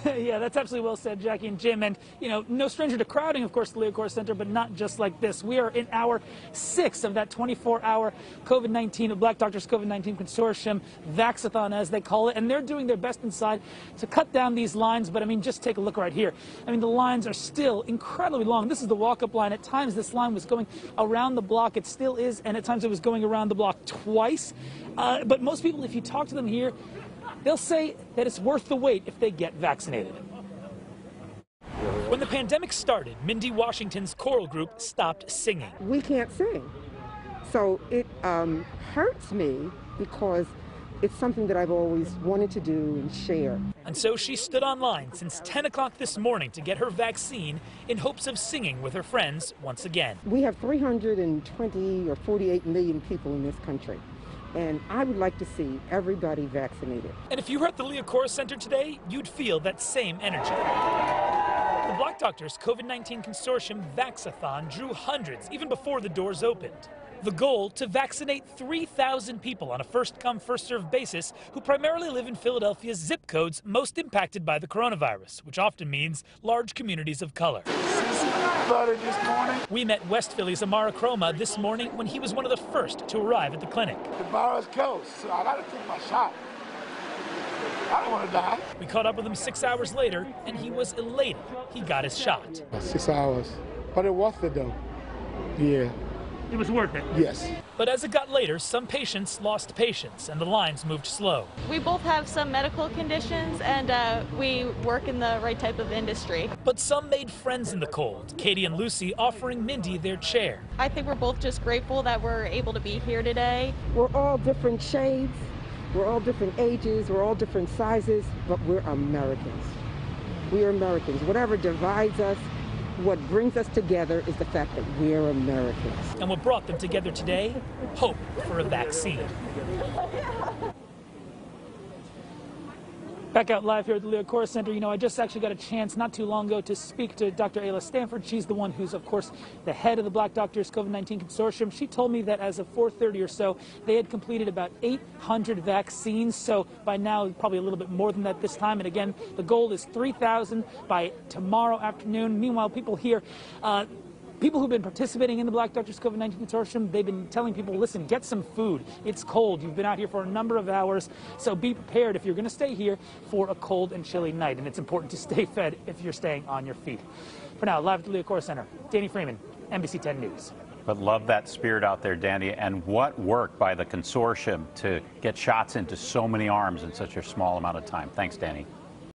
Yeah, that's absolutely well said, Jackie and Jim. And, you know, no stranger to crowding, of course, the Liacouras Center, but not just like this. We are in hour 6 of that 24-hour COVID-19, Black Doctors COVID-19 Consortium, Vaccine-A-Thon, as they call it. And they're doing their best inside to cut down these lines. But, I mean, just take a look right here. I mean, the lines are still incredibly long. This is the walk-up line. At times, this line was going around the block. It still is. And at times, it was going around the block twice. But most people, if you talk to them here, they'll say that it's worth the wait if they get vaccinated. When the pandemic started, Mindy Washington's choral group stopped singing. We can't sing. So it hurts me because it's something that I've always wanted to do and share. And so she stood online since 10 o'clock this morning to get her vaccine in hopes of singing with her friends once again. We have 320 or 48 million people in this country. And I would like to see everybody vaccinated. And if you were at the Liacouras Center today, you'd feel that same energy. The Black Doctors COVID-19 Consortium Vaccine-A-Thon drew hundreds even before the doors opened. The goal, to vaccinate 3,000 people on a first-come, first-served basis who primarily live in Philadelphia's zip codes most impacted by the coronavirus, which often means large communities of color. We met West Philly's Amara Croma this morning when he was one of the first to arrive at the clinic. The virus kills, so I gotta take my shot. I don't want to die. We caught up with him 6 hours later, and he was elated he got his shot. 6 hours, but it worth it though. Yeah. It was worth it. Yes. But as it got later, some patients lost patience and the lines moved slow. We both have some medical conditions and we work in the right type of industry. But some made friends in the cold, Katie and Lucy offering Mindy their chair. I think we're both just grateful that we're able to be here today. We're all different shades, we're all different ages, we're all different sizes, but we're Americans. We are Americans. Whatever divides us, what brings us together is the fact that we're Americans. And what brought them together today? Hope for a vaccine. Back out live here at the Liacouras Center. You know, I just actually got a chance not too long ago to speak to Dr. Ayla Stanford. She's the one who's, of course, the head of the Black Doctors COVID-19 Consortium. She told me that as of 4:30 or so, they had completed about 800 vaccines. So by now, probably a little bit more than that this time. And again, the goal is 3,000 by tomorrow afternoon. Meanwhile, people here, people who've been participating in the Black Doctors COVID-19 Consortium, they've been telling people, listen, get some food. It's cold. You've been out here for a number of hours, so be prepared if you're going to stay here for a cold and chilly night. And it's important to stay fed if you're staying on your feet. For now, live at the Liacouras Center, Danny Freeman, NBC10 News. But love that spirit out there, Danny. And what work by the consortium to get shots into so many arms in such a small amount of time. Thanks, Danny.